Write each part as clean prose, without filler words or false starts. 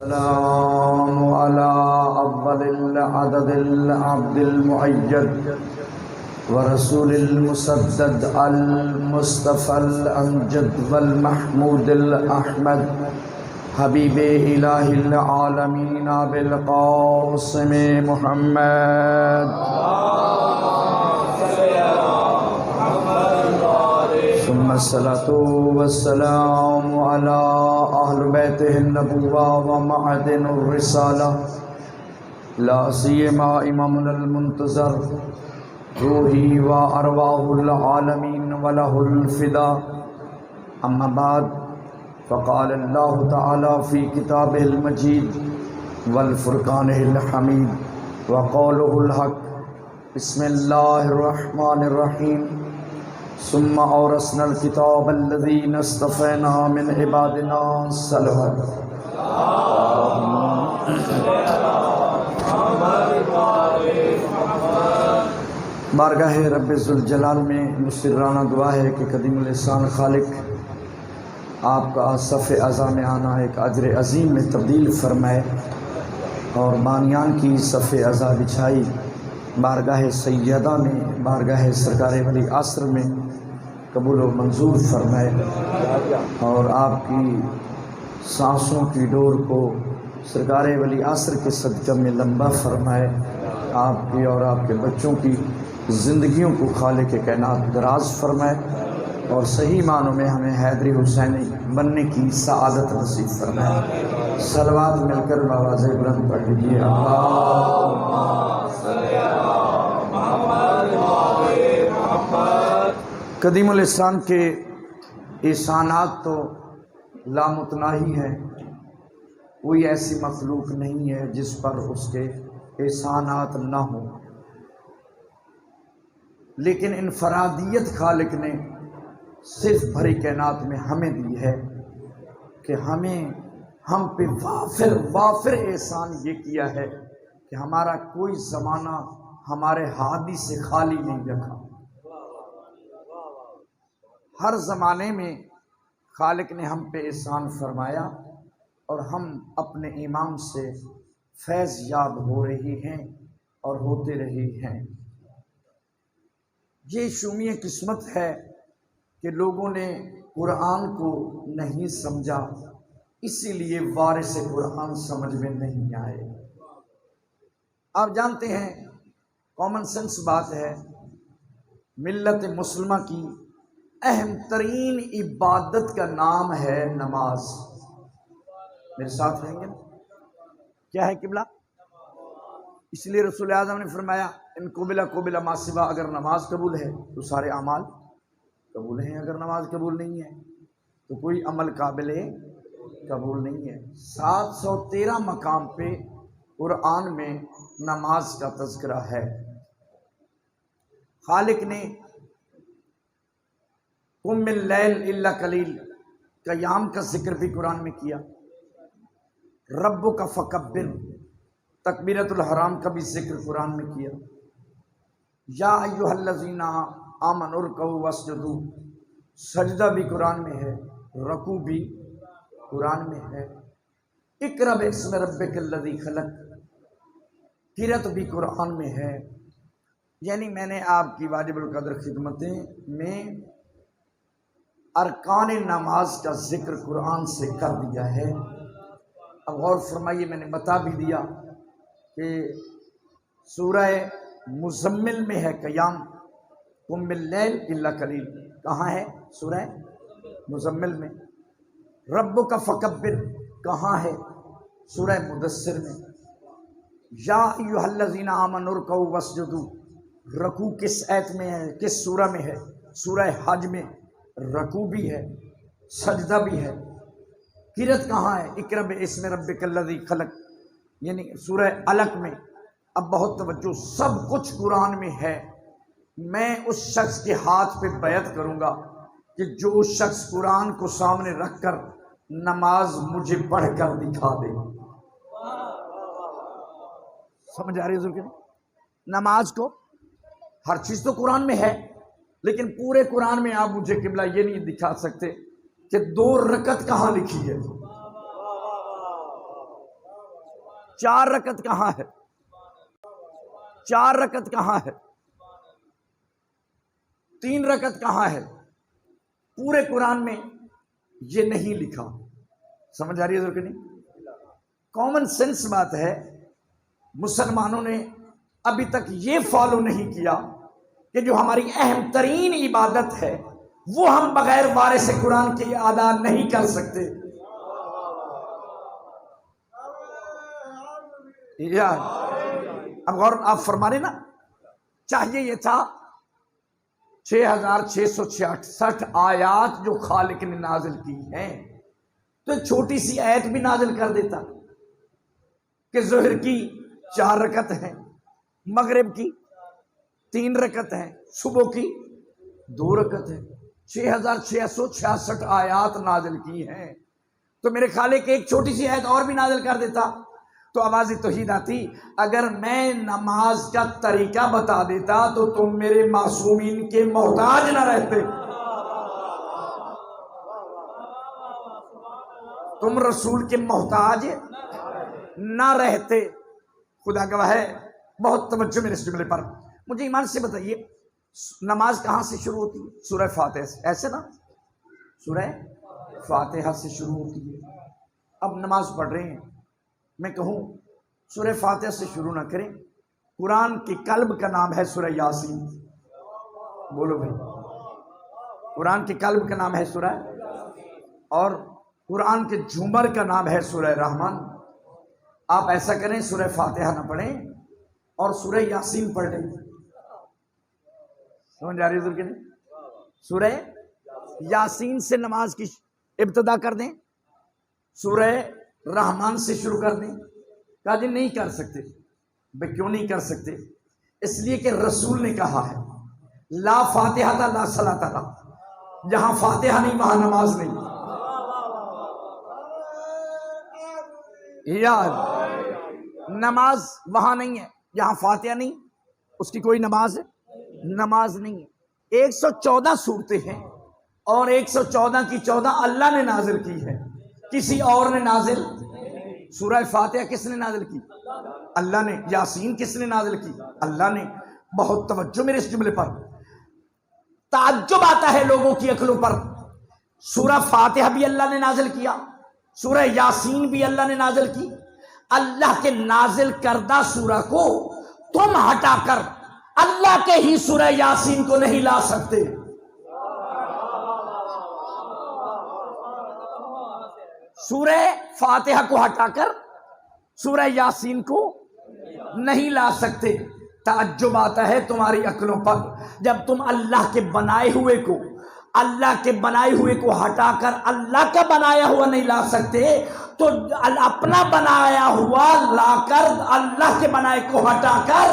السلام على أفضل العدد العبد المؤيد ورسول المسدد المصطفى الأمجد والمحمود الأحمد حبيب إله العالمين بالقاسم محمد ثم الصلاة والسلام على أهل بيته النبوة ومعدن الرسالة لا سيما إمامنا المنتظر روحي وأرواح العالمين وله الفداء. أما بعد، فقال الله تعالى في كتابه المجيد والفرقانه الحميد وقوله الحق. بسم الله الرحمن الرحيم. ثم أورثنا الكتاب الذين اصطفينا من عبادنا صلوات. بارگاہ رب ذوالجلال میں مسرانہ دعا ہے کہ قدیم الانسان خالق آپ کا صف اعضاء میں آنا ایک اجر عظیم میں تبدیل فرمائے اور بانیان کی صف اعضاء بچھائی بارگاہ سیدہ میں، بارگاہ سرکار ولی عصر میں قبول و منظور فرمائے اور آپ کی سانسوں کی ڈور کو سرکار ولی عصر کے صدقہ میں لمبا فرمائے. آپ کی اور آپ کے بچوں کی زندگیوں کو خالق کائنات دراز فرمائے اور صحیح معنوں میں ہمیں حیدری حسینی بننے کی سعادت نصیب فرمائے. صلوات مل کر آواز بلند پڑھ لیجیے. قدیم الاسلام کے احسانات تو لامتناہی ہیں. کوئی ایسی مخلوق نہیں ہے جس پر اس کے احسانات نہ ہوں، لیکن انفرادیت خالق نے صرف بھری کائنات میں ہمیں دی ہے کہ ہم پہ وافر احسان یہ کیا ہے کہ ہمارا کوئی زمانہ ہمارے ہادی سے خالی نہیں رکھا. ہر زمانے میں خالق نے ہم پہ احسان فرمایا اور ہم اپنے امام سے فیض یاب ہو رہی ہیں اور ہوتے رہی ہیں. یہ شومی قسمت ہے کہ لوگوں نے قرآن کو نہیں سمجھا، اسی لیے وارث قرآن سمجھ میں نہیں آئے. آپ جانتے ہیں کامن سینس بات ہے، ملت مسلمہ کی اہم ترین عبادت کا نام ہے نماز. میرے ساتھ رہیں گے نا؟ کیا ہے قبلہ؟ اس لیے رسول اعظم نے فرمایا ان قبل ما سوا، اگر نماز قبول ہے تو سارے اعمال قبول ہیں، اگر نماز قبول نہیں ہے تو کوئی عمل قابل قبول نہیں ہے. 713 مقام پہ قرآن میں نماز کا تذکرہ ہے. خالق نے قم اللیل الا قلیل قیام کا ذکر بھی قرآن میں کیا. ربک فکبر تکبیرۃ الحرام کا بھی ذکر قرآن میں کیا. یا ایھا الذین آمنوا ارکعوا واسجدوا، سجدہ بھی قرآن میں ہے، رکوع بھی قرآن میں ہے. اقرأ باسم ربک الذی خلق، قرأت بھی قرآن میں ہے. یعنی میں نے آپ کی واجب القدر خدمتیں میں ارکان نماز کا ذکر قرآن سے کر دیا ہے. اب غور فرمائیے، میں نے بتا بھی دیا کہ سورہ مزمل میں ہے قیام، قم اللیل الا قلیل کہاں ہے؟ سورہ مزمل میں. ربک فکبر کہاں ہے؟ سورہ مدثر میں. یا ایھا الذین آمنوا ارکعوا واسجدوا، رکوع کس آیت میں ہے، کس سورہ میں ہے؟ سورہ حج میں. رکوع بھی ہے، سجدہ بھی ہے. قرأت کہاں ہے؟ اقرأ باسم ربک الذی خلق، یعنی سورہ علق میں. اب بہت توجہ، سب کچھ قرآن میں ہے. میں اس شخص کے ہاتھ پہ بیعت کروں گا کہ جو شخص قرآن کو سامنے رکھ کر نماز مجھے پڑھ کر دکھا دے. سمجھ آ رہی ہے حضور کی؟ نماز کو ہر چیز تو قرآن میں ہے، لیکن پورے قرآن میں آپ مجھے قبلہ یہ نہیں دکھا سکتے کہ 2 رکعت کہاں لکھی ہے. 4 رکعت کہاں ہے؟ 4 رکعت کہاں ہے؟ 3 رکعت کہاں ہے؟ پورے قرآن میں یہ نہیں لکھا۔ سمجھ آ رہی ہے ضرور کہ نہیں؟ کامن سینس بات ہے، مسلمانوں نے ابھی تک یہ فالو نہیں کیا کہ جو ہماری اہم ترین عبادت ہے وہ ہم بغیر وارث قرآن کے ادا نہیں کر سکتے۔ اب غور آپ فرما رہے نا، چاہیے یہ تھا 6666 آیات جو خالق نے نازل کی ہیں تو ایک چھوٹی سی آیت بھی نازل کر دیتا کہ ظہر کی 4 رکعت ہیں، مغرب کی 3 رکعت ہیں، صبح کی 2 رکعت ہیں، 6666 آیات نازل کی ہیں، تو میرے خالق ایک چھوٹی سی آیت اور بھی نازل کر دیتا تو آواز توحید آتی۔ اگر میں نماز کا طریقہ بتا دیتا تو تم میرے معصومین کے محتاج نہ رہتے، تم رسول کے محتاج نہ رہتے۔ خدا گواہ ہے، بہت توجہ میرے اس جملے پر۔ مجھے ایمان سے بتائیے نماز کہاں سے شروع ہوتی ہے؟ سورہ فاتحہ سے، ایسے نا؟ سورہ فاتحہ سے شروع ہوتی ہے۔ اب نماز پڑھ رہے ہیں، میں کہوں سورہ فاتحہ سے شروع نہ کریں، قرآن کے قلب کا نام ہے سورہ یاسین۔ بولو بھائی، قرآن کے قلب کا نام ہے سورہ، اور قرآن کے جھومر کا نام ہے سورہ رحمان۔ آپ ایسا کریں سورہ فاتحہ نہ پڑھیں اور سورہ یاسین پڑھ لیں۔ سمجھ آ رہی ہے کہ نہیں؟ سورہ یاسین سے نماز کی ابتدا کر دیں، سورہ رحمان سے شروع کر دیں۔ کہا جی نہیں کر سکتے۔ بھئی کیوں نہیں کر سکتے؟ اس لیے کہ رسول نے کہا ہے لا فاتحہ لا صلاۃ لا، جہاں فاتحہ نہیں وہاں نماز نہیں۔ یار نماز وہاں نہیں ہے جہاں فاتحہ نہیں، اس کی کوئی نماز نہیں ہے۔ 114 صورتیں ہیں اور 114 کی 14 اللہ نے نازل کی ہے، کسی اور نے نازل۔ سورہ فاتحہ کس نے نازل کی؟ اللہ نے۔ یاسین کس نے نازل کی؟ اللہ نے۔ بہت توجہ میرے اس جملے پر، تعجب آتا ہے لوگوں کی عقلوں پر۔ سورہ فاتحہ بھی اللہ نے نازل کیا، سورہ یاسین بھی اللہ نے نازل کی۔ اللہ کے نازل کردہ سورہ کو تم ہٹا کر اللہ کے ہی سورہ یاسین کو نہیں لا سکتے۔ سورہ فاتحہ کو ہٹا کر سورہ یاسین کو نہیں لا سکتے۔ تعجب آتا ہے تمہاری عقلوں پر، جب تم اللہ کے بنائے ہوئے کو ہٹا کر اللہ کا بنایا ہوا نہیں لا سکتے تو اپنا بنایا ہوا لا کر اللہ کے بنائے کو ہٹا کر۔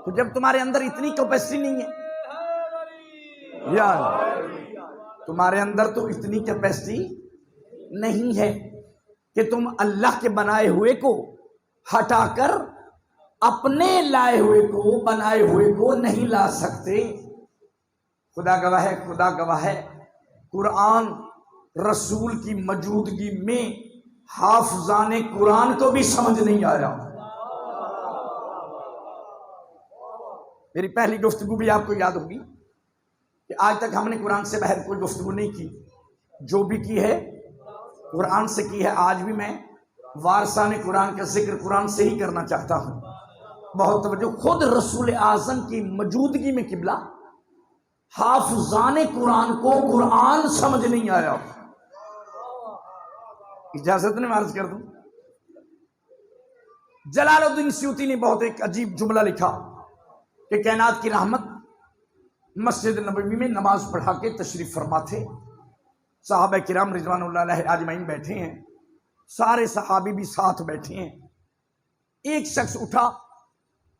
تو جب تمہارے اندر اتنی کیپیسٹی نہیں ہے، یار تمہارے اندر تو اتنی کیپیسٹی نہیں ہے کہ تم اللہ کے بنائے ہوئے کو ہٹا کر اپنے لائے ہوئے کو، بنائے ہوئے کو نہیں لا سکتے۔ خدا گواہ ہے قرآن رسول کی موجودگی میں حافظان قرآن کو بھی سمجھ نہیں آیا۔ میری پہلی گفتگو بھی آپ کو یاد ہوگی کہ آج تک ہم نے قرآن سے باہر کوئی گفتگو نہیں کی، جو بھی کی ہے قرآن سے کی ہے۔ آج بھی میں وارثان قرآن کا ذکر قرآن سے ہی کرنا چاہتا ہوں۔ بہت توجہ، خود رسول اعظم کی موجودگی میں قبلہ حافظان قرآن کو قرآن سمجھ نہیں آیا۔ اجازت میں عرض کر دوں، جلال الدین سیوطی نے بہت ایک عجیب جملہ لکھا کہ کائنات کی رحمت مسجد نبوی میں نماز پڑھا کے تشریف فرما تھے، صحابہ کرام رضوان اللہ علیہ اجمعین بیٹھے ہیں، سارے صحابی بھی ساتھ بیٹھے ہیں۔ ایک شخص اٹھا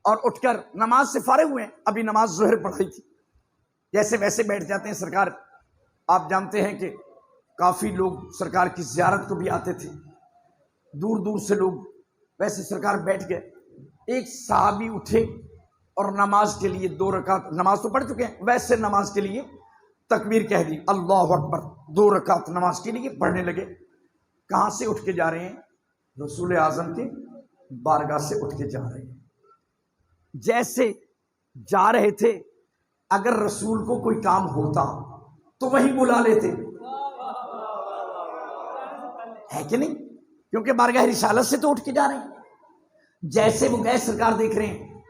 اور اٹھ کر نماز سے فارغ ہوئے، ابھی نماز ظہر پڑھائی تھی، جیسے ویسے بیٹھ جاتے ہیں سرکار۔ آپ جانتے ہیں کہ کافی لوگ سرکار کی زیارت کو بھی آتے تھے، دور دور سے لوگ، ویسے سرکار بیٹھ گئے۔ ایک صحابی اٹھے اور نماز کے لیے 2 رکعت، نماز تو پڑھ چکے ہیں، ویسے نماز کے لیے تکبیر کہہ دی، اللہ اکبر، 2 رکعت نماز کے لیے پڑھنے لگے۔ کہاں سے اٹھ کے جا رہے ہیں؟ رسول اعظم کے بارگاہ سے اٹھ کے جا رہے ہیں۔ جیسے جا رہے تھے، اگر رسول کو کوئی کام ہوتا تو وہی بلا لیتے، ہے کہ نہیں؟ کیونکہ بارگاہ رسالت سے تو اٹھ کے جا رہے ہیں۔ جیسے وہ گئے، سرکار دیکھ رہے ہیں،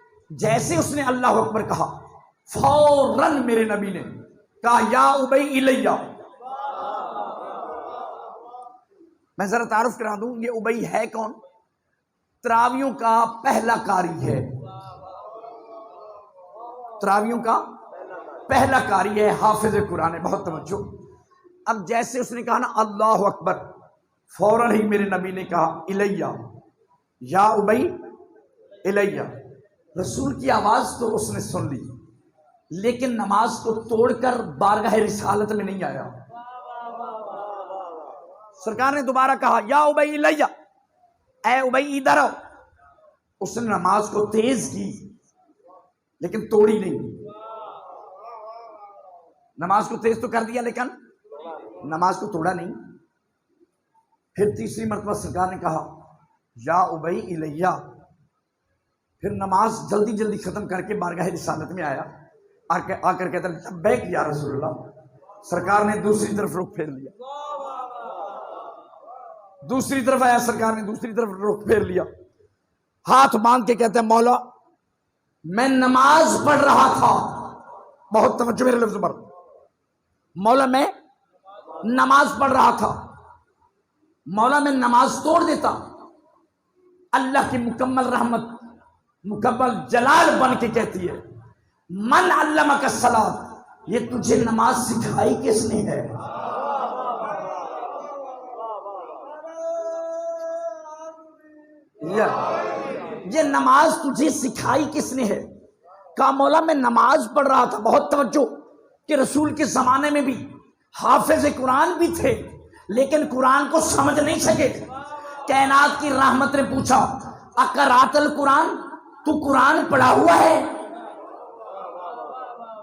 جیسے اس نے اللہ اکبر کہا، فوراً میرے نبی نے کہا یا ابی الیہ۔ میں ذرا تعارف کرا دوں، یہ ابی ہے کون؟ تراویوں کا پہلا قاری ہے، تراویوں کا پہلا قاری ہے، حافظ قرآن ہے، بہت توجہ۔ اب جیسے اس نے کہا نا اللہ اکبر، فوراً ہی میرے نبی نے کہا الیہ، یا ابی الیہ۔ رسول کی آواز تو اس نے سن لی، لیکن نماز کو توڑ کر بارگاہ رسالت میں نہیں آیا۔ سرکار نے دوبارہ کہا یا ابی الیہ، اے ابی ادھر آؤ۔ اس نے نماز کو تیز کی لیکن توڑی نہیں۔ نماز کو تیز تو کر دیا لیکن نماز کو توڑا نہیں۔ پھر تیسری مرتبہ سرکار نے کہا یا ابی الیہ، پھر نماز جلدی جلدی ختم کر کے بارگاہ رسالت میں آیا، آ کر کہتا لبیک یا رسول اللہ۔ سرکار نے دوسری طرف رخ پھیر لیا، دوسری طرف آیا، سرکار نے دوسری طرف رخ پھیر لیا، ہاتھ باندھ کے کہتے ہیں مولا میں نماز پڑھ رہا تھا، بہت توجہ میرے لفظ پر، مولا میں نماز پڑھ رہا تھا، مولا میں نماز توڑ دیتا۔ اللہ کی مکمل رحمت، مکمل جلال بن کے کہتی ہے من علمک الصلاۃ، یہ تجھے نماز سکھائی کس نے ہے؟ یہ نماز تجھے سکھائی کس نے ہے؟ کہا مولا میں نماز پڑھ رہا تھا۔ بہت توجہ کہ رسول کے زمانے میں بھی حافظ قرآن بھی تھے، لیکن قرآن کو سمجھ نہیں سکے۔ کائنات کی رحمت نے پوچھا اقرأت القرآن، تو قرآن پڑھا ہوا ہے؟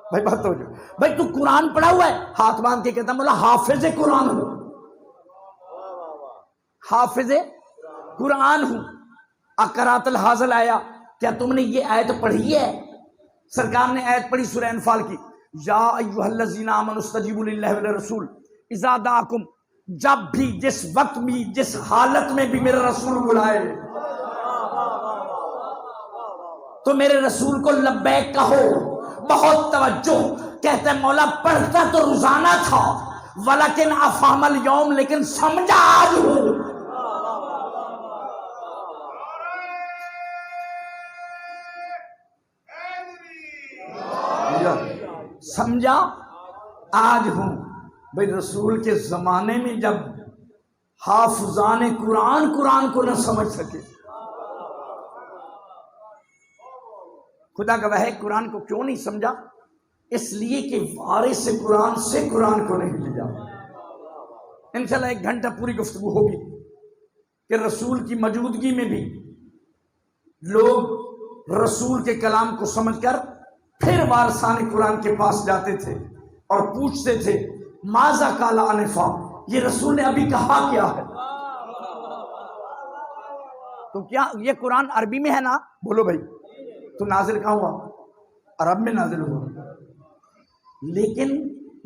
بھائی بات توجہ، بھائی تو قرآن پڑھا ہوا ہے؟ ہاتھ باندھ کے کہتا مولا حافظ قرآن ہوں، حافظ قرآن ہوں۔ اقرأت الحاظل آیا، کیا تم نے یہ آیت پڑھی ہے؟ سرکار نے آیت پڑھی سورہ انفال کی، یا ایھا الذین آمنوا استجیبوا للہ وللرسول اذا دعاکم، جب بھی، جس وقت بھی، جس حالت میں بھی میرا رسول بلائے تو میرے رسول کو لبیک کہو۔ بہت توجہ، کہتے ہیں مولا پڑھتا تو روزانہ تھا ولیکن افہم اليوم، لیکن سمجھا آج ہوں۔ سمجھا آج ہوں۔ بھائی رسول کے زمانے میں جب حافظان قرآن قرآن کو نہ سمجھ سکے، خدا گواہ ہے قرآن کو کیوں نہیں سمجھا؟ اس لیے کہ وارث قرآن سے قرآن کو نہیں لیا۔ انشاءاللہ 1 گھنٹہ پوری گفتگو ہوگی کہ رسول کی موجودگی میں بھی لوگ رسول کے کلام کو سمجھ کر پھر وارثان قرآن کے پاس جاتے تھے اور پوچھتے تھے ماذا قال آنفا، یہ رسول نے ابھی کہا کیا ہے؟ تو کیا یہ قرآن عربی میں ہے نا؟ بولو بھائی، تو نازل کہاں ہوا؟ عرب میں نازل ہوا۔ لیکن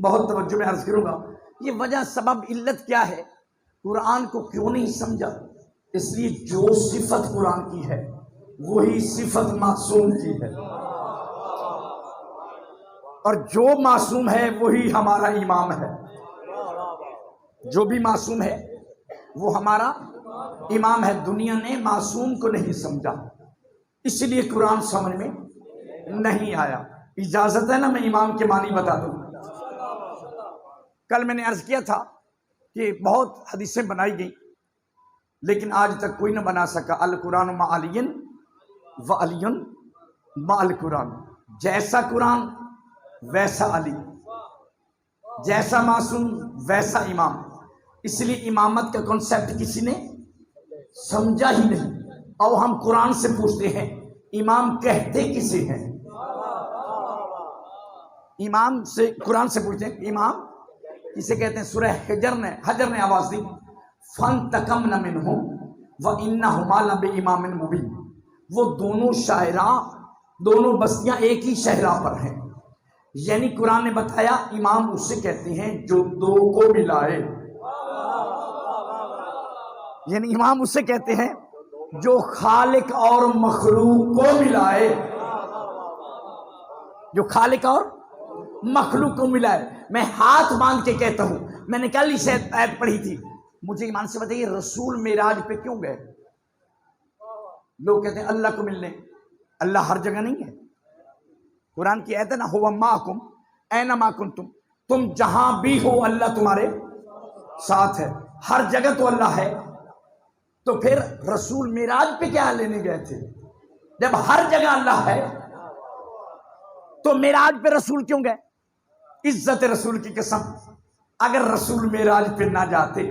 بہت توجہ میں عرض کروں گا، یہ وجہ سبب علت کیا ہے؟ قرآن کو کیوں نہیں سمجھا؟ اس لیے جو صفت قرآن کی ہے وہی صفت معصوم کی ہے، اور جو معصوم ہے وہی ہمارا امام ہے۔ جو بھی معصوم ہے وہ ہمارا امام ہے۔ دنیا نے معصوم کو نہیں سمجھا، اس لیے قرآن سمجھ میں نہیں آیا۔ اجازت ہے نا میں امام کے معنی بتا دوں؟ کل میں نے عرض کیا تھا کہ بہت حدیثیں بنائی گئی لیکن آج تک کوئی نہ بنا سکا القرآن مع علی و علی مع القرآن۔ جیسا قرآن ویسا علی، جیسا معصوم ویسا امام۔ اس لیے امامت کا کنسیپٹ کسی نے سمجھا ہی نہیں۔ اور ہم قرآن سے پوچھتے ہیں امام کہتے کسے ہیں؟ امام سے قرآن سے پوچھتے ہیں امام کسے کہتے ہیں؟ سورہ حجر نے آواز دی فَانْتَقَمْنَ مِنْهُمْ وَإِنَّهُمَا لَبِإِمَامٍ مُبِينٍ، وہ دونوں شاعراں دونوں بستیاں ایک ہی شہرا پر ہیں، یعنی قرآن نے بتایا امام اس سے کہتے ہیں جو دو کو ملائے، یعنی امام اس سے کہتے ہیں جو خالق اور مخلوق کو ملائے، جو خالق اور مخلوق کو ملائے۔ میں ہاتھ باندھ کے کہتا ہوں، میں نے کل ہی شاید آیت پڑھی تھی، مجھے ایمان سے بتائیے رسول معراج پہ کیوں گئے؟ لوگ کہتے ہیں اللہ کو ملنے، اللہ ہر جگہ نہیں ہے۔ قرآن کی آیت ہے نا ہوا معکم اینما کنتم، تم جہاں بھی ہو اللہ تمہارے ساتھ ہے، ہر جگہ تو اللہ ہے، تو پھر رسول معراج پہ کیا لینے گئے تھے جب ہر جگہ اللہ ہے؟ تو معراج پہ رسول کیوں گئے؟ عزت رسول کی قسم، اگر رسول معراج پہ نہ جاتے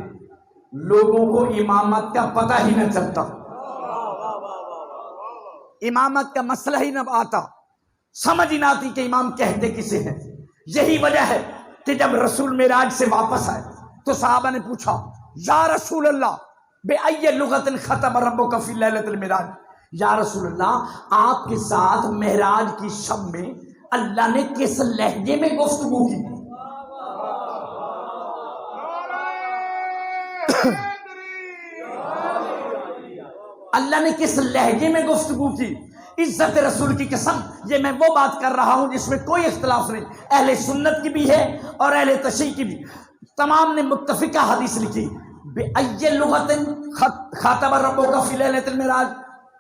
لوگوں کو امامت کا پتہ ہی نہ چلتا، امامت کا مسئلہ ہی نہ آتا، سمجھ ہی نہ آتی کہ امام کہتے کسے ہیں۔ یہی وجہ ہے کہ جب رسول معراج سے واپس آئے تو صحابہ نے پوچھا یا رسول اللہ بِأَيِّ لُغَةٍ خَطَبَ رَبُّكَ فِي لَيْلَةِ الْمِعْرَاجِ، یا رسول اللہ آپ کے ساتھ معراج کی شب میں اللہ نے کس لہجے میں گفتگو کی؟ اللہ نے کس لہجے میں گفتگو کی؟ عزت رسول کی قسم یہ میں وہ بات کر رہا ہوں جس میں کوئی اختلاف نہیں، اہل سنت کی بھی ہے اور اہل تشیع کی بھی، تمام نے متفقہ حدیث لکھی بِأَيِّ لُغَةٍ خَاطَبَ رَبُّكَ فِي لَيْلَةِ الْمِعْرَاجِ،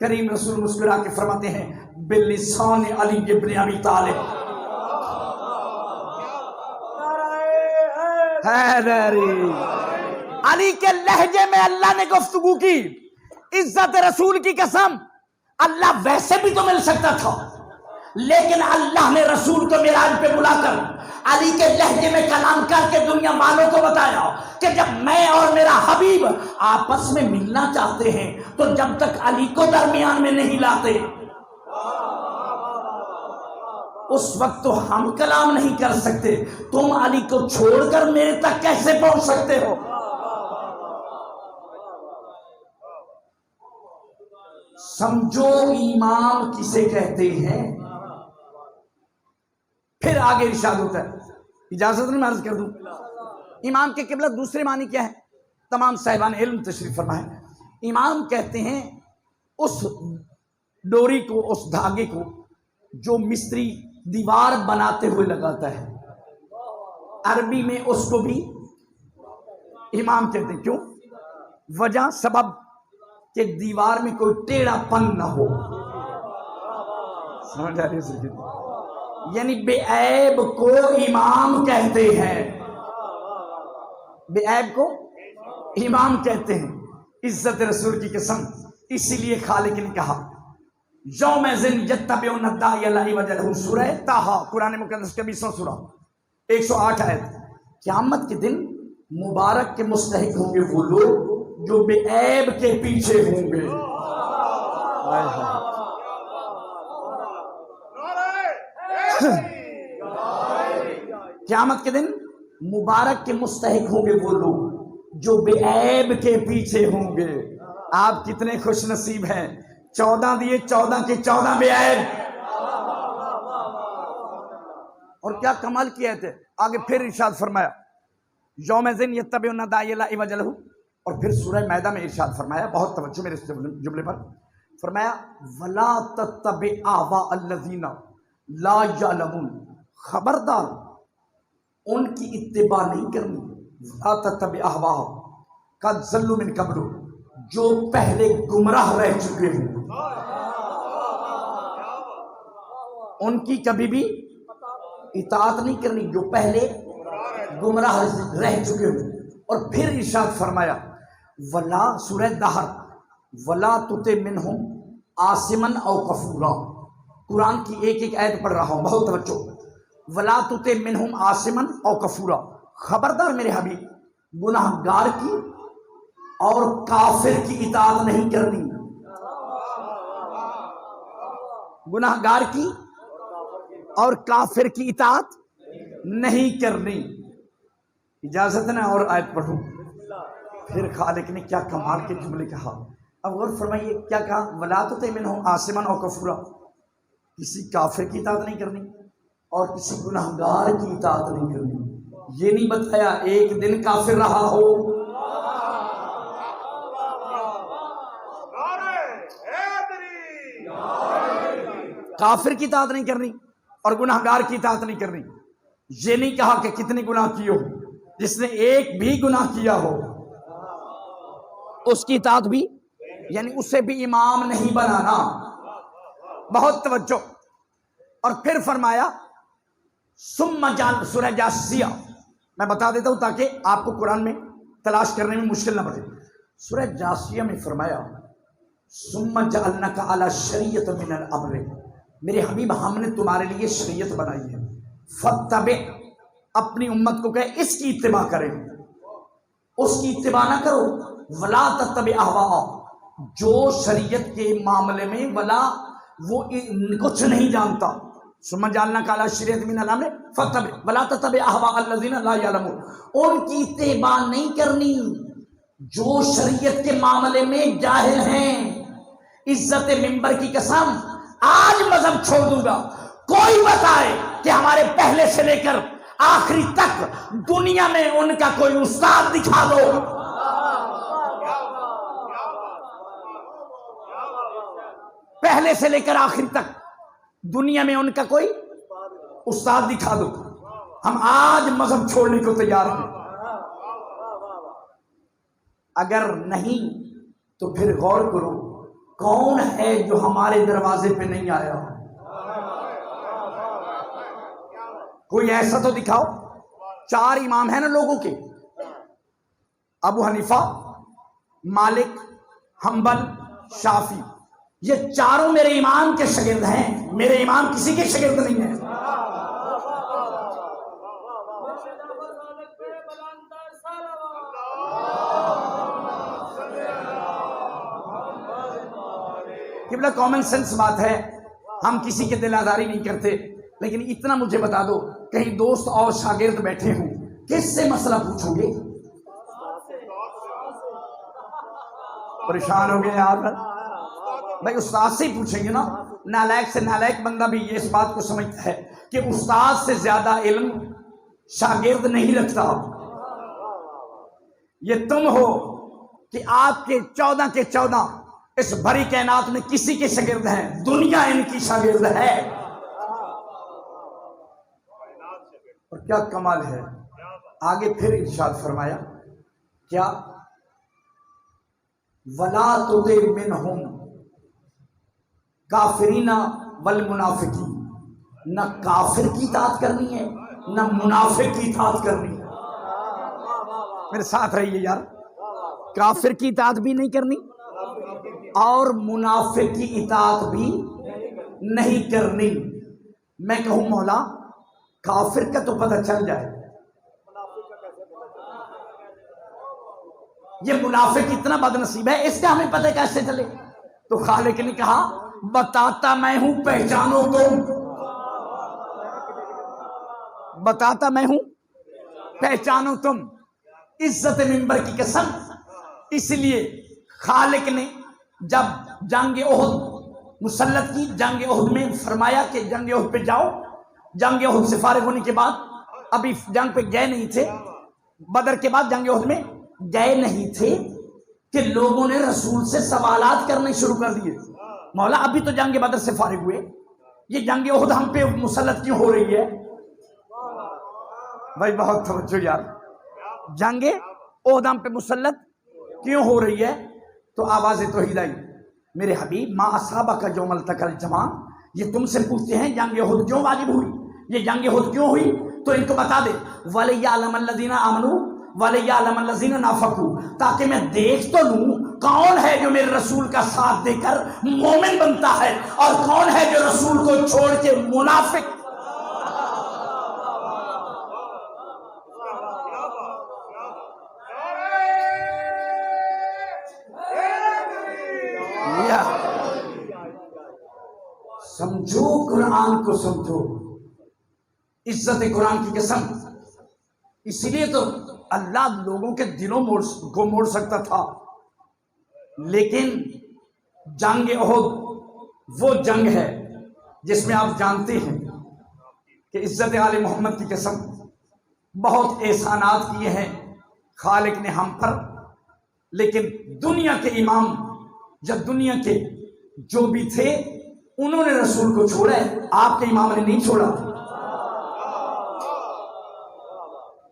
کریم رسول مسکرا کے فرماتے ہیں بِلِسَانِ عَلِيِّ بْنِ أَبِي طَالِبٍ، علی کے لہجے میں اللہ نے گفتگو کی۔ عزت رسول کی قسم اللہ ویسے بھی تو مل سکتا تھا، لیکن اللہ نے رسول کو معراج پہ بلا کر علی کے لہجے میں کلام کر کے دنیا والوں کو بتایا کہ جب میں اور میرا حبیب آپس میں ملنا چاہتے ہیں تو جب تک علی کو درمیان میں نہیں لاتے اس وقت تو ہم کلام نہیں کر سکتے، تم علی کو چھوڑ کر میرے تک کیسے پہنچ سکتے ہو؟ سمجھو امام کسے کہتے ہیں۔ پھر آگے ارشاد ہوتا ہے، اجازت نہیں میں عرض کر دوں، امام کے قبلہ دوسرے معنی کیا ہے؟ تمام صاحبان علم تشریف فرمائیں۔ امام کہتے ہیں اس ڈوری کو، اس دھاگے کو جو مستری دیوار بناتے ہوئے لگاتا ہے، عربی میں اس کو بھی امام کہتے ہیں۔ کیوں؟ وجہ سبب کہ دیوار میں کوئی ٹیڑھا پن نہ ہو، سمجھ آ رہی ہے؟ یعنی بے عیب کو امام کہتے ہیں، بے عیب کو امام کہتے ہیں، عزت رسول کی قسم۔ اسی لیے خالق نے کہا یوم ذن یتبعون الداعی الی وجلہ، سورہ طٰہٰ قرآن مقدس کا 20واں سورہ 108 آیت، قیامت کے دن مبارک کے مستحق ہوں گے وہ لوگ جو بے عیب کے پیچھے ہوں گے۔ قیامت کے دن مبارک کے مستحق ہوں گے وہ لوگ جو بے عیب کے پیچھے ہوں گے۔ آپ کتنے خوش نصیب ہیں، 14 دیے، 14 کے 14 بے عیب۔ اور کیا کمال کیا تھے، آگے پھر ارشاد فرمایا یوم ذن یتبعون الداعی الی وجلہ، اور پھر سورہ مائدہ میں ارشاد فرمایا، بہت توجہ میرے اس جملے پر، فرمایا وَلَا تَتَّبِعْ أَهْوَاءَ الَّذِينَ لَا يَعْلَمُونَ، خبردار ان کی اتباع نہیں کرنی، وَلَا تَتَّبِعْ أَهْوَاءَهُمْ قَدْ ضَلُّوا مِن قَبْلُ، جو پہلے گمراہ رہ چکے ہیں ان کی کبھی بھی اطاعت نہیں کرنی، جو پہلے گمراہ رہ چکے ہیں۔ اور پھر ارشاد فرمایا ولا، سورہ دہر، ولا تطع منہم عاصما او کفورا، قرآن کی ایک ایک آیت پڑھ رہا ہوں، بہت توجہ، ولا تطع منہم عاصما او کفورا، خبردار میرے حبیب گناہ گار کی اور کافر کی اطاعت نہیں کرنی، گناہ گار کی اور کافر کی اطاعت نہیں کرنی۔ اجازت نہ اور آیت پڑھوں۔ پھر خالق نے کیا کمال کے جملے کہا، اب غور فرمائیے کیا کہا، ولا تطعمنه آثما او کفورا، کسی کافر کی اطاعت نہیں کرنی اور کسی گناہگار کی اطاعت نہیں کرنی۔ یہ نہیں بتایا ایک دن کافر رہا ہو، کافر کی اطاعت نہیں کرنی اور گناہگار کی اطاعت نہیں کرنی۔ یہ نہیں کہا کہ کتنے گناہ کیے ہو، جس نے ایک بھی گناہ کیا ہو اس کی اطاعت بھی، یعنی اسے بھی امام نہیں بنانا۔ بہت توجہ۔ اور پھر فرمایا ثم جعل، سورہ جاسیہ میں بتا دیتا ہوں تاکہ آپ کو قرآن میں تلاش کرنے میں مشکل نہ پڑے۔ سورہ جاسیہ میں فرمایا ثم جعلناک علی شریعۃ من الامر، میرے حبیب ہم نے تمہارے لیے شریعت بنائی ہے، فتبع، اپنی امت کو کہے اس کی اتباع کریں، اس کی اتباع نہ کرو، ولا تتبع اہواء، جو شریعت کے معاملے میں ولا وہ کچھ نہیں جانتا، ثم جعلناک علی شریعۃ من الامر فتبع ولا تتبع اہواء الذین لا یعلمون، ان کی اتباع نہیں کرنی جو شریعت کے معاملے میں جاہل ہیں۔ عزت منبر کی قسم، آج مذہب چھوڑ دوں گا، کوئی بتائے کہ ہمارے پہلے سے لے کر آخری تک دنیا میں ان کا کوئی استاد دکھا دو، پہلے سے لے کر آخری تک دنیا میں ان کا کوئی استاد دکھا دو، ہم آج مذہب چھوڑنے کو تیار ہیں۔ اگر نہیں تو پھر غور کرو کون ہے جو ہمارے دروازے پہ نہیں آیا، کوئی ایسا تو دکھاؤ۔ چار امام ہیں نا لوگوں کے، ابو حنیفہ، مالک، حنبل، شافعی، یہ چاروں میرے امام کے شاگرد ہیں، میرے امام کسی کے شاگرد نہیں ہیں۔ قبلہ کامن سینس بات ہے، ہم کسی کے دل آزاری نہیں کرتے، لیکن اتنا مجھے بتا دو کہیں دوست اور شاگرد بیٹھے ہوں، کس سے مسئلہ پوچھو گے؟ پریشان ہو گئے یار، بھائی استاد سے ہی پوچھیں گے نا۔ نالائق سے نالائق بندہ بھی یہ اس بات کو سمجھتا ہے کہ استاد سے زیادہ علم شاگرد نہیں رکھتا۔ یہ تم ہو کہ آپ کے 14 کے 14 اس بھری کائنات میں کسی کے شاگرد ہیں، دنیا ان کی شاگرد ہے۔ اور کیا کمال ہے، آگے پھر ارشاد فرمایا کیا، وَلَا تُطِعْ مِنْهُمْ کافرین والمنافقین، نہ کافر کی اطاعت کرنی ہے نہ منافق کی اطاعت کرنی ہے۔ میرے ساتھ رہیے یار، کافر کی اطاعت بھی نہیں کرنی اور منافق کی اطاعت بھی نہیں کرنی۔ میں کہوں مولا کافر کا تو پتہ چل جائے، یہ منافق اتنا بد نصیب ہے، اس کا ہمیں پتہ کیسے چلے؟ تو خالق نے کہا بتاتا میں ہوں پہچانو تم، بتاتا میں ہوں پہچانو تم۔ عزت منبر کی قسم، اس لیے خالق نے جب جنگ احد مسلط کی، جنگ احد میں فرمایا کہ جنگ احد پہ جاؤ، جنگ احد سے فارغ ہونے کے بعد، ابھی جنگ پہ گئے نہیں تھے، بدر کے بعد جنگ احد میں گئے نہیں تھے کہ لوگوں نے رسول سے سوالات کرنے شروع کر دیے، مولا ابھی تو جنگ بدر سے فارغ ہوئے، یہ جنگ احد ہم پہ مسلط کیوں ہو رہی ہے؟ بھائی بہت توجہ یار، جنگ احد ہم پہ مسلط کیوں ہو رہی ہے؟ تو آواز توحید آئی، میرے حبیب ما اصحابک یوم التقى الجمعان، یہ تم سے پوچھتے ہیں جنگ احد کیوں واجب ہوئی، یہ جنگ احد کیوں ہوئی، تو ان کو بتا دے وَلِيَعْلَمَ الَّذِينَ آمَنُوا وَلِيَعْلَمَ الَّذِينَ نَافَقُوا، تاکہ میں دیکھ تو لوں کون ہے جو میرے رسول کا ساتھ دے کر مومن بنتا ہے اور کون ہے جو رسول کو چھوڑ کے منافق۔ سمجھو قرآن کو، سمجھو عزت قرآن کی قسم. اسی لیے تو اللہ لوگوں کے دلوں کو موڑ سکتا تھا. لیکن جنگ احد وہ جنگ ہے جس میں آپ جانتے ہیں کہ عزت آل محمد کی قسم بہت احسانات کیے ہیں خالق نے ہم پر. لیکن دنیا کے امام یا دنیا کے جو بھی تھے انہوں نے رسول کو چھوڑا ہے، آپ کے امام نے نہیں چھوڑا.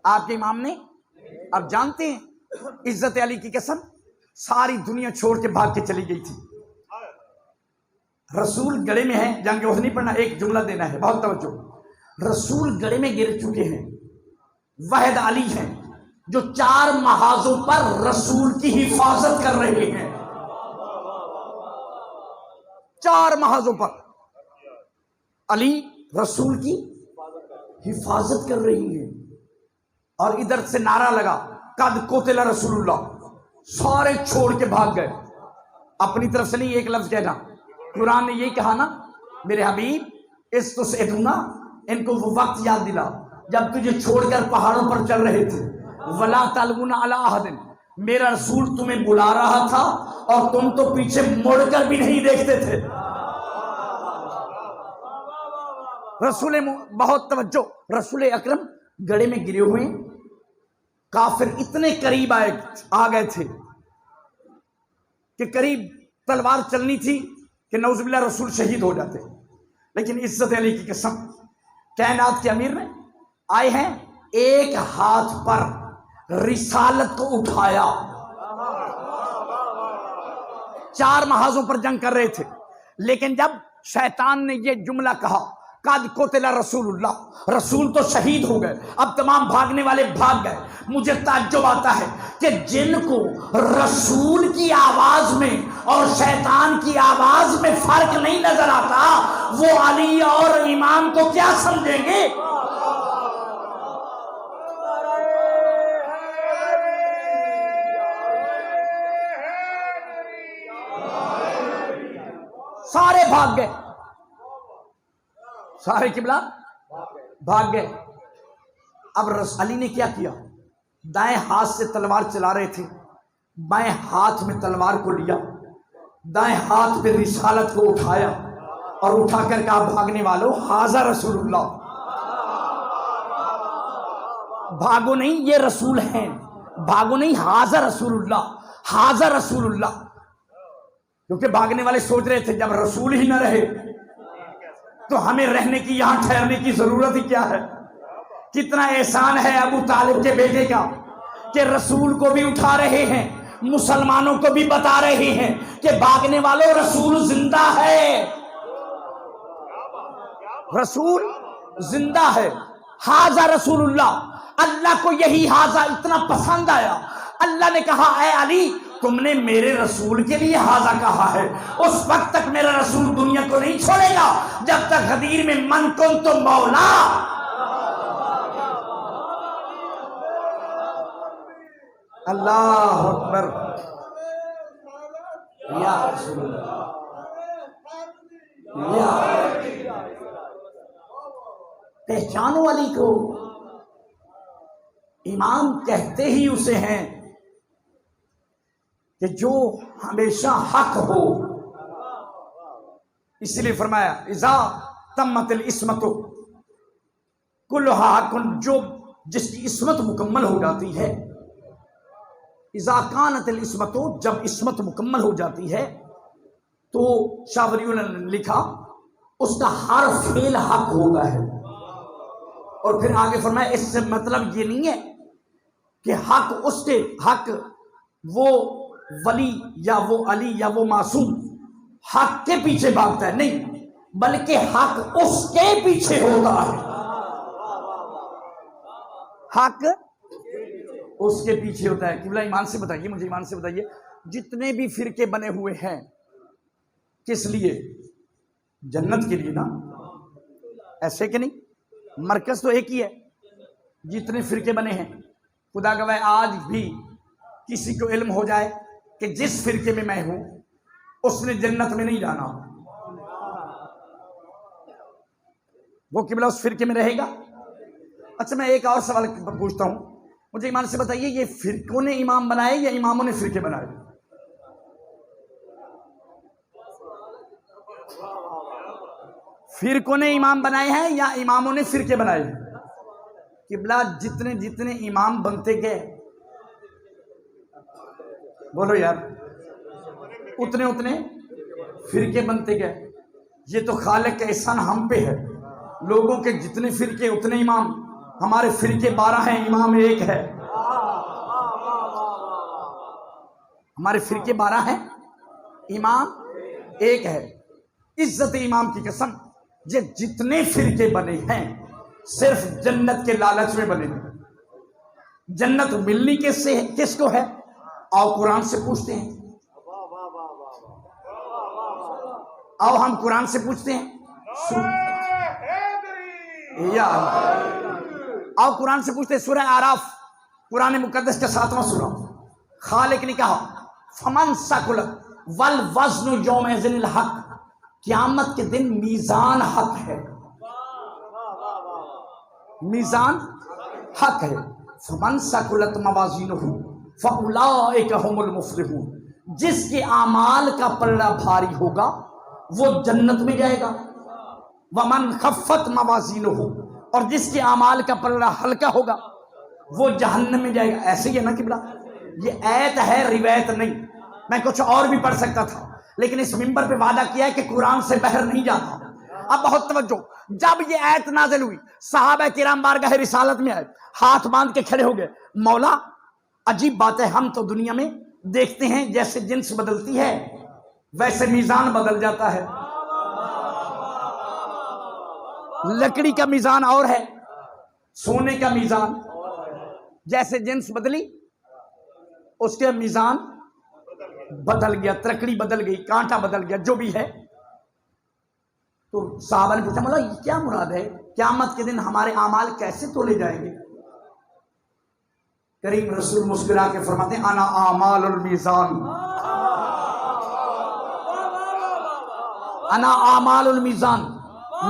آپ کے امام نے، آپ جانتے ہیں عزت علی کی قسم ساری دنیا چھوڑ کے بھاگ کے چلی گئی تھی. رسول گڑے میں ہیں، جنگ احد نہیں پڑھنا، ایک جملہ دینا ہے، بہت توجہ. رسول گڑے میں گر چکے ہیں، واحد علی ہیں جو 4 محاذوں پر رسول کی حفاظت کر رہے ہیں. 4 محاذوں پر علی رسول کی حفاظت کر رہی ہے. اور ادھر سے نعرہ لگا قد قتل رسول اللہ، سارے چھوڑ کے بھاگ گئے. اپنی طرف سے نہیں، ایک لفظ کہنا. قرآن نے یہی کہا نا میرے حبیب استسعدونا، ان کو وہ وقت یاد دلا جب تجھے چھوڑ کر پہاڑوں پر چل رہے تھے. ولا تلوون علی احد، میرا رسول تمہیں بلا رہا تھا اور تم تو پیچھے مڑ کر بھی نہیں دیکھتے تھے. رسول بہت توجہ، رسول اکرم گڑے میں گرے ہوئے، کافر اتنے قریب آ گئے تھے کہ قریب تلوار چلنی تھی کہ نعوذ باللہ رسول شہید ہو جاتے. لیکن عزت علی کی قسم کائنات کے امیر نے آئے ہیں، ایک ہاتھ پر رسالت کو اٹھایا. 4 محاذوں پر جنگ کر رہے تھے. لیکن جب شیطان نے یہ جملہ کہا قد قتل رسول اللہ، رسول تو شہید ہو گئے، اب تمام بھاگنے والے بھاگ گئے. مجھے تعجب آتا ہے کہ جن کو رسول کی آواز میں اور شیطان کی آواز میں فرق نہیں نظر آتا وہ علی اور امام کو کیا سمجھیں گے. سارے بھاگ گئے، سارے قبلہ بھاگ گئے. اب علی نے کیا کیا، دائیں ہاتھ سے تلوار چلا رہے تھے، بائیں ہاتھ میں تلوار کو لیا، دائیں ہاتھ پہ رسالت کو اٹھایا اور اٹھا کر کہا بھاگنے والوں ھذا رسول اللہ. بھاگو نہیں، یہ رسول ہیں، بھاگو نہیں، ھذا رسول اللہ، ھذا رسول اللہ. کیونکہ بھاگنے والے سوچ رہے تھے جب رسول ہی نہ رہے تو ہمیں رہنے کی، یہاں ٹھہرنے کی ضرورت ہی کیا ہے. کتنا احسان ہے ابو طالب کے بیٹے کا کہ رسول کو بھی اٹھا رہے ہیں، مسلمانوں کو بھی بتا رہے ہیں کہ بھاگنے والوں رسول زندہ ہے، رسول زندہ ہے. ھذا رسول اللہ. اللہ کو یہی ھذا اتنا پسند آیا، اللہ نے کہا اے علی تم نے میرے رسول کے لیے ھذا کہا ہے، اس وقت تک میرا رسول دنیا کو نہیں چھوڑے گا جب تک غدیر میں من کن تو مولا. اللہ اکبر. یا رسول اللہ، یا پہچانو علی کو. امام کہتے ہی اسے ہیں کہ جو ہمیشہ حق ہو. اس لیے فرمایا اذا تمت العصمت کلھا حق، جو جس کی عصمت مکمل ہو جاتی ہے. اذا کانت العصمت، جب عصمت مکمل ہو جاتی ہے تو شاہ ولی اللہ نے لکھا اس کا ہر فعل حق ہوتا ہے. اور پھر آگے فرمایا اس سے مطلب یہ نہیں ہے کہ حق اس کے، حق وہ ولی یا وہ علی یا وہ معصوم حق کے پیچھے بھاگتا ہے، نہیں، بلکہ حق اس کے پیچھے ہوتا ہے. حق اس کے پیچھے ہوتا ہے. قبلہ ایمان سے بتائیے، مجھے ایمان سے بتائیے، جتنے بھی فرقے بنے ہوئے ہیں کس لیے؟ جنت کے لیے نا، ایسے کہ نہیں؟ مرکز تو ایک ہی ہے. جتنے فرقے بنے ہیں خدا گواہ آج بھی کسی کو علم ہو جائے کہ جس فرقے میں میں ہوں اس نے جنت میں نہیں جانا، وہ قبلہ اس فرقے میں رہے گا اچھا میں ایک اور سوال پوچھتا ہوں، مجھے ایمان سے بتائیے، یہ فرقوں نے امام بنائے یا اماموں نے فرقے بنائے؟ فرقوں نے امام بنائے ہیں یا اماموں نے فرقے بنائے ہیں؟ قبلہ جتنے جتنے امام بنتے گئے، بولو یار، اتنے اتنے فرقے بنتے گئے۔ یہ تو خالق کا احسان ہم پہ ہے، لوگوں کے جتنے فرقے اتنے امام، ہمارے فرقے 12 ہیں، امام ایک ہے۔ ہمارے فرقے 12 ہیں، امام ایک ہے۔ عزت امام کی قسم، یہ جتنے فرقے بنے ہیں صرف جنت کے لالچ میں بنے ہیں۔ جنت ملنی کس کو ہے؟ آؤ قرآن سے پوچھتے ہیں، آؤ ہم قرآن سے پوچھتے ہیں، آؤ قرآن سے پوچھتے ہیں۔ سورہ اعراف، قرآن مقدس کا 7واں سورہ، خالق نے کہا فمن ثقلت والوزن یومئذ الحق، قیامت کے دن میزان حق ہے، میزان حق ہے۔ فمن ثقلت موازینہ فاولئک هم المفلحون، جس کے اعمال کا پلڑا بھاری ہوگا وہ جنت میں جائے گا۔ ومن خفت موازینہ، اور جس کے اعمال کا پلڑا ہلکا ہوگا وہ جہنم میں جائے گا۔ ایسے ہی ہے نا قبلہ؟ یہ آیت ہے، روایت نہیں۔ میں کچھ اور بھی پڑھ سکتا تھا، لیکن اس منبر پہ وعدہ کیا ہے کہ قرآن سے باہر نہیں جاتا۔ اب بہت توجہ، جب یہ آیت نازل ہوئی صحابہ کرام بارگاہ رسالت میں آئے، ہاتھ باندھ کے کھڑے ہو گئے، مولا عجیب بات ہے، ہم تو دنیا میں دیکھتے ہیں جیسے جنس بدلتی ہے ویسے میزان بدل جاتا ہے، لکڑی کا میزان اور ہے، سونے کا میزان، جیسے جنس بدلی اس کے میزان بدل گیا، ترکڑی بدل گئی، کانٹا بدل گیا، جو بھی ہے۔ تو صحابہ نے پوچھا مولا یہ کیا مراد ہے؟ قیامت کے دن ہمارے اعمال کیسے تولے جائیں گے؟ کریم رسول مسکرا کے فرماتے ہیں انا اعمال المیزان، انا اعمال المیزان،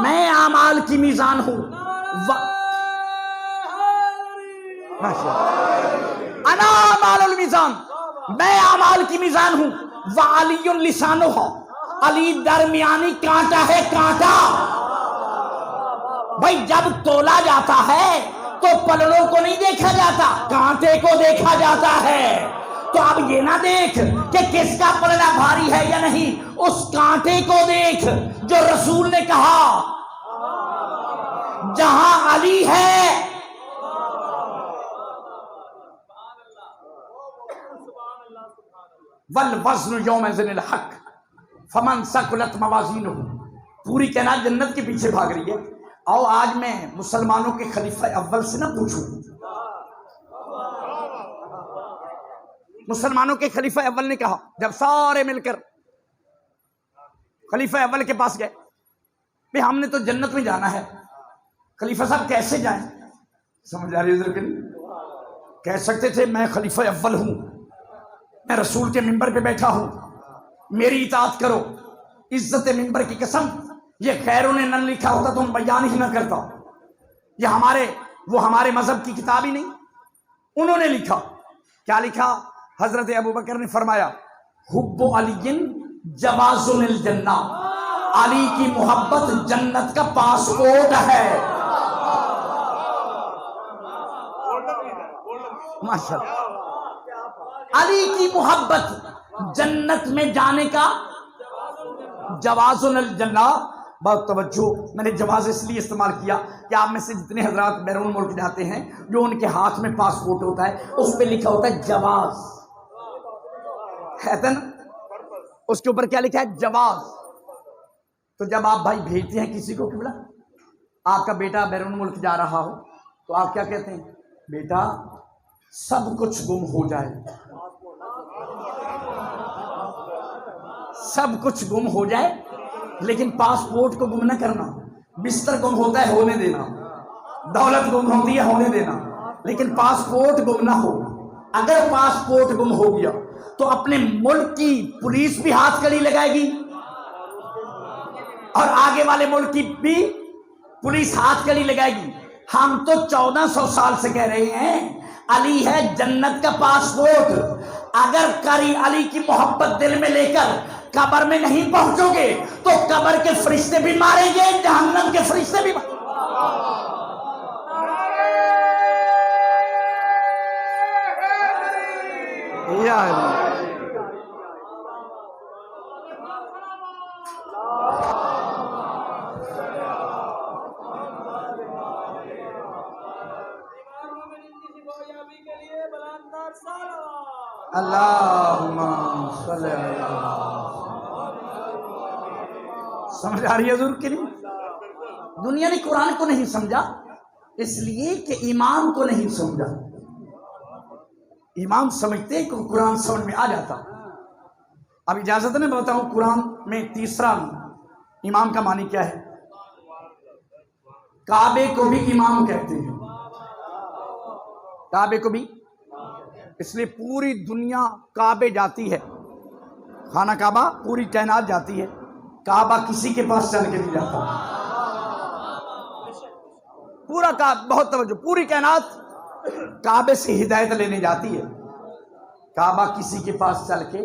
میں اعمال کی میزان ہوں۔ انا اعمال المیزان، میں اعمال کی میزان ہوں۔ وعلی لسانہ، علی درمیانی کانٹا ہے، کانٹا۔ بھائی جب تولا جاتا ہے تو پلڑوں کو نہیں دیکھا جاتا، کانٹے کو دیکھا جاتا ہے۔ تو اب یہ نہ دیکھ کہ کس کا پلڑا بھاری ہے یا نہیں، اس کانٹے کو دیکھ جو رسول نے کہا جہاں علی ہے والوزن یومئذ الحق فمن ثقلت موازینہ۔ پوری کائنات جنت کے پیچھے بھاگ رہی ہے۔ آؤ آج میں مسلمانوں کے خلیفہ اول سے نہ پوچھوں، مسلمانوں کے خلیفہ اول نے کہا، جب سارے مل کر خلیفہ اول کے پاس گئے، بھئی ہم نے تو جنت میں جانا ہے، خلیفہ صاحب کیسے جائیں؟ سمجھ آ رہی ہے ادھر کے نہیں؟ کہہ سکتے تھے میں خلیفہ اول ہوں، میں رسول کے منبر پہ بیٹھا ہوں، میری اطاعت کرو۔ عزت منبر کی قسم، یہ خیروں نے نہ لکھا ہوتا تو ہم بیان ہی نہ کرتا۔ یہ ہمارے مذہب کی کتاب ہی نہیں، انہوں نے لکھا۔ کیا لکھا؟ حضرت ابوبکر نے فرمایا حب علی جواز الجنہ، علی کی محبت جنت کا پاسپورٹ ہے۔ ماشاءاللہ، علی کی محبت جنت میں جانے کا جواز الجنہ۔ بہت توجہ، میں نے جواز اس لیے استعمال کیا کہ آپ میں سے جتنے حضرات بیرون ملک جاتے ہیں، جو ان کے ہاتھ میں پاسپورٹ ہوتا ہے اس پہ لکھا ہوتا ہے جواز، ہے نا؟ اس کے اوپر کیا لکھا ہے؟ جواز۔ تو جب آپ بھائی بھیجتے ہیں کسی کو، قبلہ آپ کا بیٹا بیرون ملک جا رہا ہو تو آپ کیا کہتے ہیں؟ بیٹا سب کچھ گم ہو جائے، سب کچھ گم ہو جائے لیکن پاسپورٹ کو گم نہ کرنا۔ بستر گم ہوتا ہے، ہونے دینا، دولت گم ہوتی ہے، ہونے دینا، لیکن پاسپورٹ گم نہ ہو۔ اگر پاسپورٹ گم ہو گیا تو اپنے ملک کی پولیس بھی ہاتھ کڑی لگائے گی اور آگے والے ملک کی بھی پولیس ہاتھ کڑی لگائے گی۔ ہم تو 1400 سال سے کہہ رہے ہیں علی ہے جنت کا پاسپورٹ. اگر کری علی کی محبت دل میں لے کر قبر میں نہیں پہنچو گے تو قبر کے فرشتے بھی ماریں گے, جہنم کے فرشتے بھی ماریں گے. یا اللہم صلی اللہ. سمجھ آ رہی ہے حضور کے لیے؟ دنیا نے قرآن کو نہیں سمجھا اس لیے کہ ایمان کو نہیں سمجھا. ایمان سمجھتے کہ قرآن سمجھ میں آ جاتا. اب اجازت ہے میں بتاؤں قرآن میں تیسرا امام کا معنی کیا ہے؟ کعبے کو بھی امام کہتے ہیں. کعبے کو بھی, اس لیے پوری دنیا کعبے جاتی ہے. خانہ کعبہ پوری کائنات جاتی ہے, کعبہ کسی کے پاس چل کے نہیں جاتا. پورا کعبہ, بہت توجہ, پوری کائنات کعبے سے ہدایت لینے جاتی ہے, کعبہ کسی کے پاس چل کے.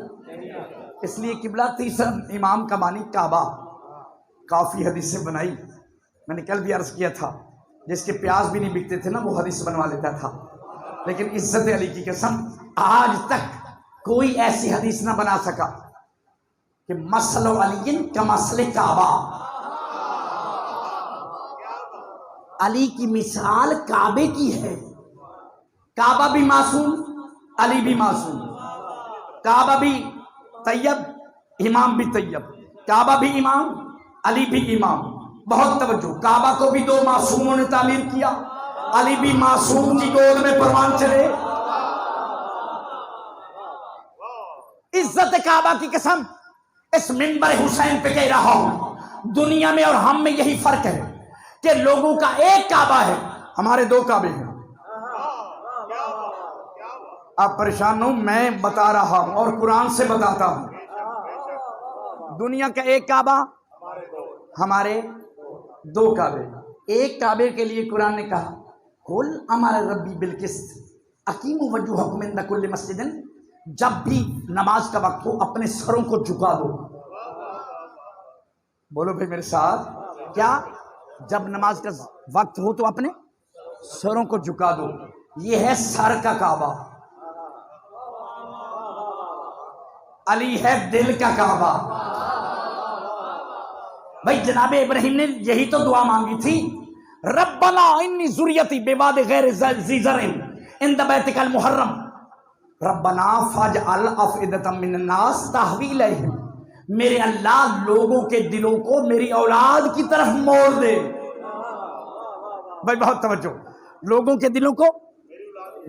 اس لیے قبلہ تیسرا امام کا معنی کعبہ. کافی حدیثیں بنائی, میں نے کل بھی عرض کیا تھا, جس کے پیاز بھی نہیں بکتے تھے نا وہ حدیث بنوا لیتا تھا. لیکن عزت علی کی قسم آج تک کوئی ایسی حدیث نہ بنا سکا کہ مسل علی کا مسل کعبہ. علی کی مثال کعبے کی ہے. کعبہ بھی معصوم, علی بھی معصوم. کعبہ بھی طیب, امام بھی طیب. کعبہ بھی امام, علی بھی امام. بہت توجہ, کعبہ کو بھی دو معصوموں نے تعمیر کیا, علی بھی معصوم کی گود میں پروان چلے. عزت کعبہ کی قسم اس منبر حسین پہ کہہ رہا ہوں, دنیا میں اور ہم میں یہی فرق ہے کہ لوگوں کا ایک کعبہ ہے, ہمارے دو کعبے ہیں. آپ پریشان ہوں, میں بتا رہا ہوں اور قرآن سے بتاتا ہوں. دنیا کا ایک کعبہ, ہمارے دو کعبے. ایک کعبے کے لیے قرآن نے کہا قل امر ربی بالقسط اقیموا وجوہکم عند کل مسجد. جب بھی نماز کا وقت ہو اپنے سروں کو جھکا دو. بولو بھائی میرے ساتھ, کیا جب نماز کا وقت ہو تو اپنے سروں کو جھکا دو. یہ ہے سر کا کعبہ. علی ہے دل کا کعبہ. بھائی جناب ابراہیم نے یہی تو دعا مانگی تھی, ربنا انی ذریتی بواد غیر ذی زرع عند بیتک المحرم ربنا فاجعل افئدۃ من الناس تہوی الیہم. میرے اللہ لوگوں کے دلوں کو میری اولاد کی طرف موڑ دے. بھائی بہت توجہ, لوگوں کے دلوں کو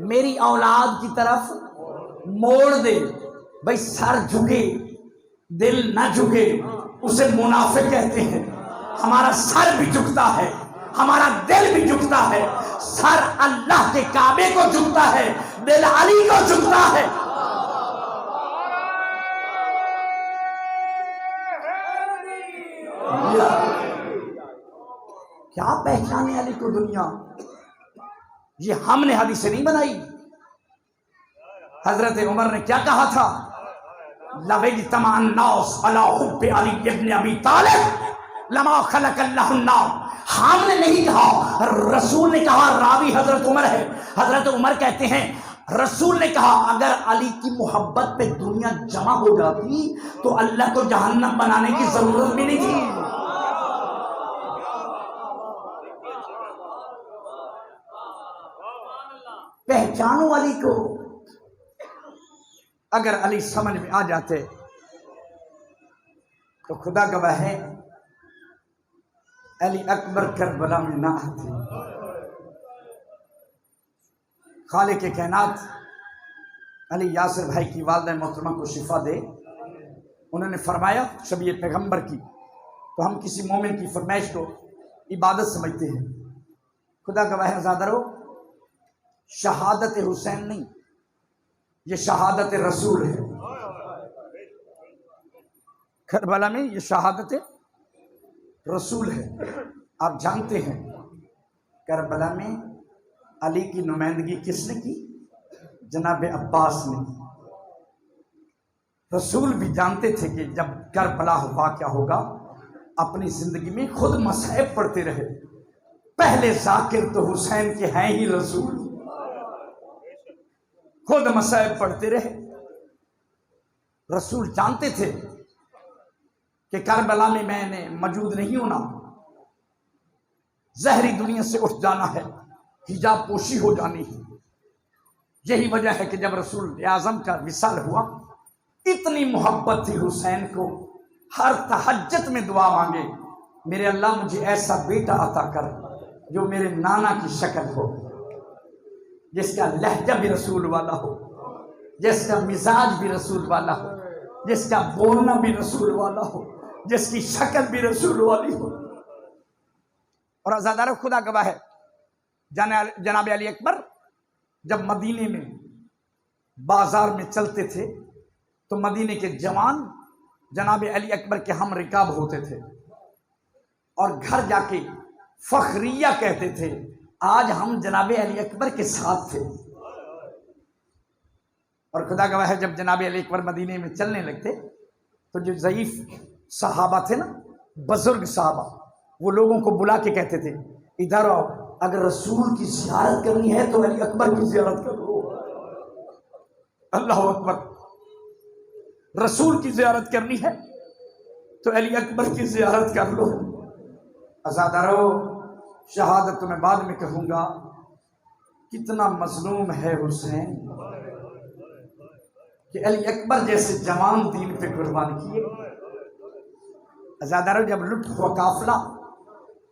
میری اولاد کی طرف موڑ دے. بھائی سر جھکے دل نہ جھکے اسے منافق کہتے ہیں. ہمارا سر بھی جھکتا ہے, ہمارا دل بھی جھکتا ہے. سر اللہ کے کعبے کو جھکتا ہے, دل علی کو جھکتا ہے. کیا پہچانے علی کو دنیا؟ یہ ہم نے حدیث نہیں بنائی. حضرت عمر نے کیا کہا تھا, لو اجتمع الناس علی حب علی ابن ابی طالب لما خلق اللہ النار. ہم نے نہیں کہا, رسول نے کہا. راوی حضرت عمر ہے. حضرت عمر کہتے ہیں رسول نے کہا اگر علی کی محبت پہ دنیا جمع ہو جاتی تو اللہ کو جہنم بنانے کی ضرورت بھی نہیں تھی. پہچانو علی کو. اگر علی سمجھ میں آ جاتے تو خدا گواہ ہے علی اکبر کربلا میں نہ آتے. خالق کائنات علی یاسر بھائی کی والدہ محترمہ کو شفا دے. انہوں نے فرمایا شبیہ پیغمبر کی تو ہم کسی مومن کی فرمائش کو عبادت سمجھتے ہیں. خدا گواہ نزادرو, شہادت حسین نہیں, یہ شہادت رسول ہے. کربلا میں یہ شہادت رسول ہے. آپ جانتے ہیں کربلا میں علی کی نمائندگی کس نے کی؟ جناب عباس نے۔ رسول بھی جانتے تھے کہ جب کربلا واقعہ ہوگا اپنی زندگی میں خود مصائب پڑھتے رہے، پہلے ذاکر تو حسین کے ہیں ہی رسول، خود مصائب پڑھتے رہے۔ رسول جانتے تھے کہ کربلا میں میں نے موجود نہیں ہونا، ظاہری دنیا سے اٹھ جانا ہے، حجاب پوشی ہو جانی ہے۔ یہی وجہ ہے کہ جب رسول اعظم کا وصال ہوا، اتنی محبت تھی حسین کو، ہر تہجد میں دعا مانگے، میرے اللہ مجھے ایسا بیٹا عطا کر جو میرے نانا کی شکل ہو، جس کا لہجہ بھی رسول والا ہو، جس کا مزاج بھی رسول والا ہو، جس کا بولنا بھی رسول والا ہو، جس کی شکل بھی رسول والی ہو۔ اور عزادارو خدا گواہ ہے، جناب علی اکبر جب مدینے میں بازار میں چلتے تھے تو مدینے کے جوان جناب علی اکبر کے ہم رکاب ہوتے تھے، اور گھر جا کے فخریہ کہتے تھے آج ہم جناب علی اکبر کے ساتھ تھے۔ اور خدا گواہ ہے جب جناب علی اکبر مدینے میں چلنے لگتے تو جو ضعیف صحابہ تھے نا، بزرگ صحابہ، وہ لوگوں کو بلا کے کہتے تھے ادھر آؤ، اگر رسول کی زیارت کرنی ہے تو علی اکبر کی زیارت کرو۔ اللہ اکبر، رسول کی زیارت کرنی ہے تو علی اکبر کی زیارت کر لو۔ عزادارو، شہادت تو میں بعد میں کہوں گا، کتنا مظلوم ہے حسین کہ علی اکبر جیسے جوان دین پہ قربان کیے۔ عزادارو، جب لٹ ہوا قافلہ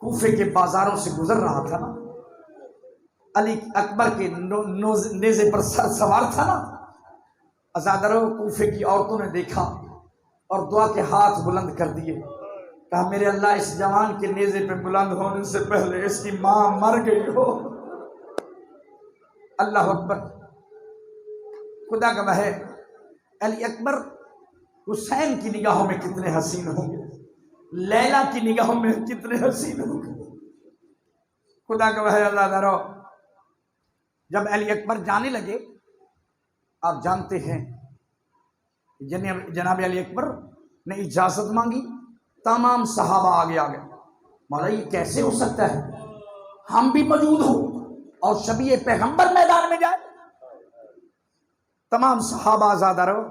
کوفے کے بازاروں سے گزر رہا تھا نا، علی اکبر کے نیزے پر سر سوار تھا نا، عزادارو کوفے کی عورتوں نے دیکھا اور دعا کے ہاتھ بلند کر دیے، کہا میرے اللہ اس جوان کے نیزے پہ بلند ہونے سے پہلے اس کی ماں مر گئی ہو۔ اللہ اکبر، خدا گواہ ہے علی اکبر حسین کی نگاہوں میں کتنے حسین ہوں گے، لیلا کی نگاہوں میں کتنے حسین ہوں گے۔ خدا گواہ ہے اللہ دارو، جب علی اکبر جانے لگے، آپ جانتے ہیں جناب علی اکبر نے اجازت مانگی، تمام صحابہ آگے آ گئے، مولا یہ کیسے ہو سکتا ہے ہم بھی موجود ہوں اور شبیہ پیغمبر میدان میں جائے؟ تمام صحابہ آزادارو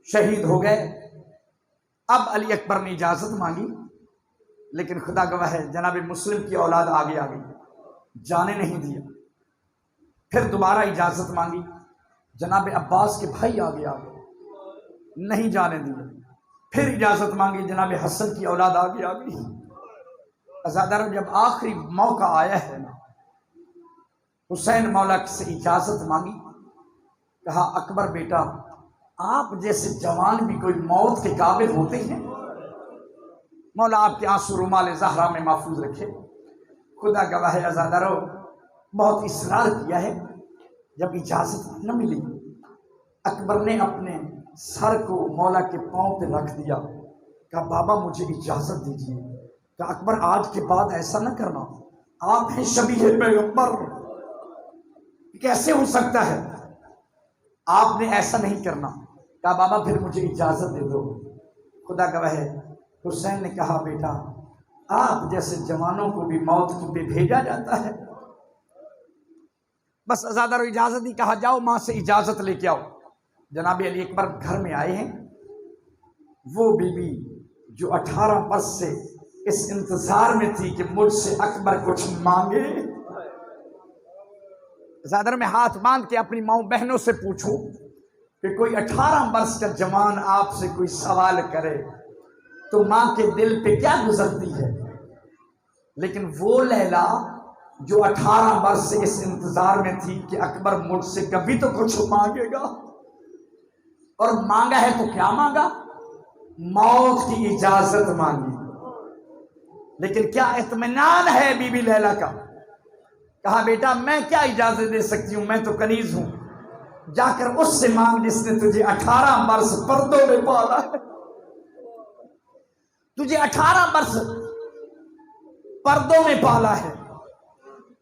شہید ہو گئے۔ اب علی اکبر نے اجازت مانگی، لیکن خدا گواہ ہے جناب مسلم کی اولاد آگے آ گئی، جانے نہیں دیا۔ پھر دوبارہ اجازت مانگی، جناب عباس کے بھائی آگے آ گئے، نہیں جانے دیا۔ پھر اجازت مانگی، جناب حسن کی اولاد آگے آ گئی۔ عزادارو، جب آخری موقع آیا ہے نا، حسین مولا سے اجازت مانگی، کہا اکبر بیٹا آپ جیسے جوان بھی کوئی موت کے قابل ہوتے ہیں، مولا آپ کے آنسو رومال زہرا میں محفوظ رکھے۔ خدا گواہ ہے عزادارو، بہت اصرار کیا ہے، جب اجازت نہ ملی اکبر نے اپنے سر کو مولا کے پاؤں پہ رکھ دیا، کہا بابا مجھے اجازت دیجیے۔ کہا اکبر آج کے بعد ایسا نہ کرنا، آپ ہیں شبیہ پیغمبر، کیسے ہو سکتا ہے، آپ نے ایسا نہیں کرنا۔ کہا بابا پھر مجھے اجازت دے دو۔ خدا گواہ ہے حسین نے کہا بیٹا آپ جیسے جوانوں کو بھی موت پہ بھیجا جاتا ہے۔ بس عزادارو اجازت دی، کہا جاؤ ماں سے اجازت لے کے آؤ۔ جناب علی اکبر گھر میں آئے ہیں، وہ بی بی جو 18 برس سے اس انتظار میں تھی کہ مجھ سے اکبر کچھ مانگے۔ عزادارو میں ہاتھ باندھ کے اپنی ماؤں بہنوں سے پوچھوں کہ کوئی 18 برس کا جوان آپ سے کوئی سوال کرے تو ماں کے دل پہ کیا گزرتی ہے؟ لیکن وہ لیلا جو 18 برس سے اس انتظار میں تھی کہ اکبر مجھ سے کبھی تو کچھ مانگے گا، اور مانگا ہے تو کیا مانگا؟ موت کی اجازت مانگی۔ لیکن کیا اطمینان ہے بی بی لیلا کا؟ کہا بیٹا میں کیا اجازت دے سکتی ہوں، میں تو کنیز ہوں، جا کر اس سے مانگ جس نے تجھے 18 برس پردوں میں پالا ہے، تجھے 18 برس پردوں میں پالا ہے،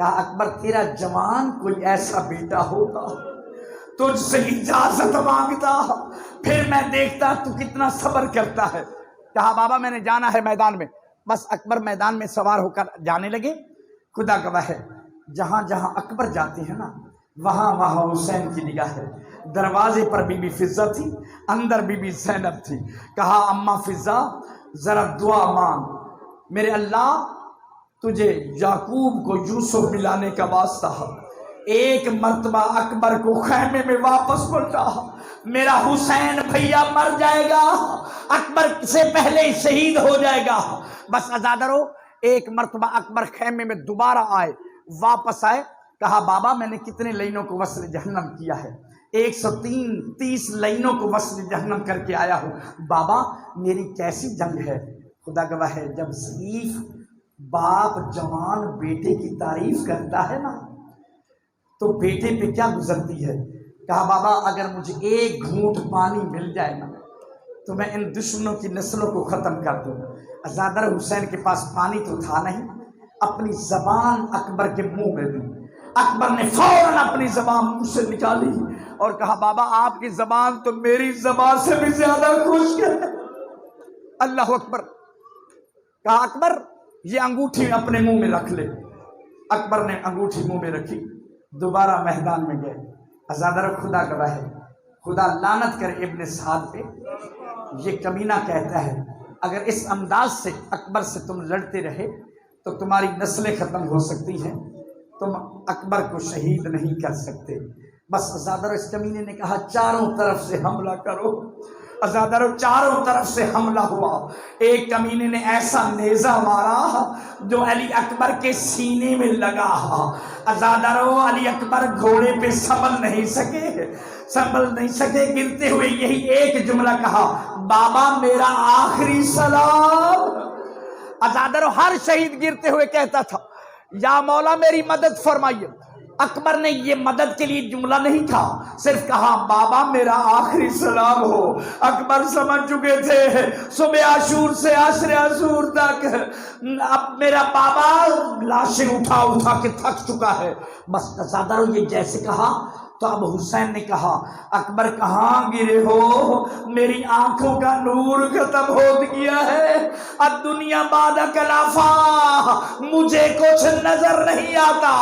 کہا اکبر تیرا جوان کوئی ایسا بیٹا ہوتا تجھ سے اجازت مانگتا پھر میں دیکھتا تو کتنا صبر کرتا ہے۔ کہا بابا میں نے جانا ہے میدان میں۔ بس اکبر میدان میں سوار ہو کر جانے لگے۔ خدا گواہ ہے جہاں جہاں اکبر جاتے ہیں نا وہاں وہاں حسین کی نگاہ ہے۔ دروازے پر بی بی فضہ تھی، اندر بی بی زینب تھی۔ کہا اماں فضہ ذرا دعا مانگ، میرے اللہ تجھے یعقوب کو یوسف ملانے کا واسطہ ہے، ایک مرتبہ اکبر کو خیمے میں واپس پلٹا، میرا حسین بھیا مر جائے گا، اکبر سے پہلے ہی شہید ہو جائے گا۔ بس عزادارو ایک مرتبہ اکبر خیمے میں دوبارہ آئے، واپس آئے۔ کہا بابا میں نے کتنے لائنوں کو وصل جہنم کیا ہے، 130 لائنوں کو وصل جہنم کر کے آیا ہوں، بابا میری کیسی جنگ ہے؟ خدا گواہ ہے جب ضعیف باپ جوان بیٹے کی تعریف کرتا ہے نا تو بیٹے پہ کیا گزرتی ہے۔ کہا بابا اگر مجھے ایک گھونٹ پانی مل جائے نا تو میں ان دشمنوں کی نسلوں کو ختم کر دوں۔ عزادر حسین کے پاس پانی تو تھا نہیں، اپنی زبان اکبر کے منہ میں دی۔ اکبر نے فوراً اپنی زبان منہ سے نکالی اور کہا بابا آپ کی زبان تو میری زبان سے بھی زیادہ خشک ہے۔ اللہ اکبر۔ کہا اکبر یہ انگوٹھی اپنے منہ میں رکھ لے۔ اکبر نے انگوٹھی منہ میں رکھی، دوبارہ میدان میں گئے۔ عزادر خدا گواہ ہے خدا لعنت کر ابن سعد پہ، یہ کمینہ کہتا ہے اگر اس انداز سے اکبر سے تم لڑتے رہے تو تمہاری نسلیں ختم ہو سکتی ہیں، تم اکبر کو شہید نہیں کر سکتے۔ بس عزادر اس کمینے نے کہا چاروں طرف سے حملہ کرو۔ عزادر چاروں طرف سے حملہ ہوا۔ ایک کمینے نے ایسا نیزہ مارا جو علی اکبر کے سینے میں لگا۔ عزادر علی اکبر گھوڑے پہ سنبھل نہیں سکے، گرتے ہوئے یہی ایک جملہ کہا بابا میرا آخری سلام۔ عزادر ہر شہید گرتے ہوئے کہتا تھا یا مولا میری مدد فرمائیے۔ اکبر نے یہ مدد کے لیے جملہ نہیں کہا، صرف کہا بابا میرا آخری سلام ہو۔ اکبر سمجھ چکے تھے صبح عاشور سے عصر عاشور تک اب میرا بابا لاشیں اٹھا کے تھک چکا ہے۔ بس عزادر یہ جیسے کہا تو اب حسین نے کہا اکبر کہاں گرے ہو؟ میری آنکھوں کا نور ختم ہو گیا ہے، اب دنیا بعد کلافا مجھے کچھ نظر نہیں آتا۔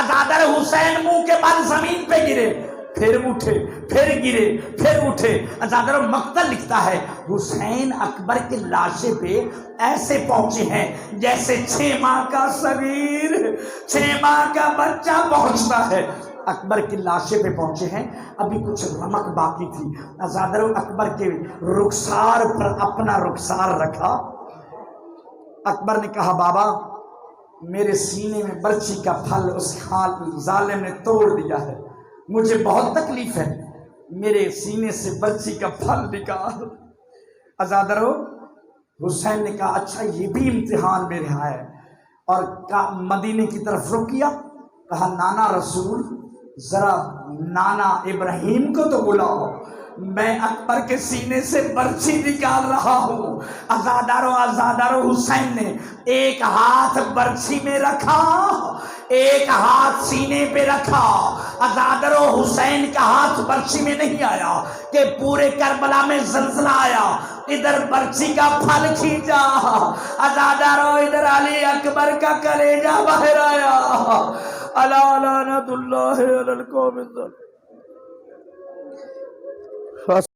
عزادر حسین منہ کے بل زمین پہ گرے، پھر اٹھے، پھر گرے، پھر اٹھے۔ عزادر مقتل لکھتا ہے حسین اکبر کے لاشے پہ ایسے پہنچے ہیں جیسے 6 ماہ کا صغیر، 6 ماہ کا بچہ پہنچتا ہے۔ اکبر کی لاشے پہ پہنچے ہیں، ابھی کچھ رمق باقی تھی۔ عزادر اکبر کے رخسار پر اپنا رخسار رکھا۔ اکبر نے کہا بابا میرے سینے میں برچی کا پھل اس ظالم نے توڑ دیا ہے، مجھے بہت تکلیف ہے، میرے سینے سے برچی کا پھل نکال۔ عزادر حسین نے کہا اچھا یہ بھی امتحان میرے ہاں ہے، اور مدینے کی طرف رخ کیا۔ کہا نانا رسول ذرا نانا ابراہیم کو تو بلاؤ، میں اکبر کے سینے سے برچی نکال رہا ہوں۔ عزادر حسین نے ایک ہاتھ برچی میں رکھا، ایک ہاتھ سینے پہ رکھا۔ عزادر حسین کا ہاتھ برچی میں نہیں آیا کہ پورے کربلا میں زلزلہ آیا، ادھر برچی کا پھل کھینچا، عزادر ادھر علی اکبر کا کلیجہ باہر آیا۔ الا لعنت اللہ علی القوم الظالمین۔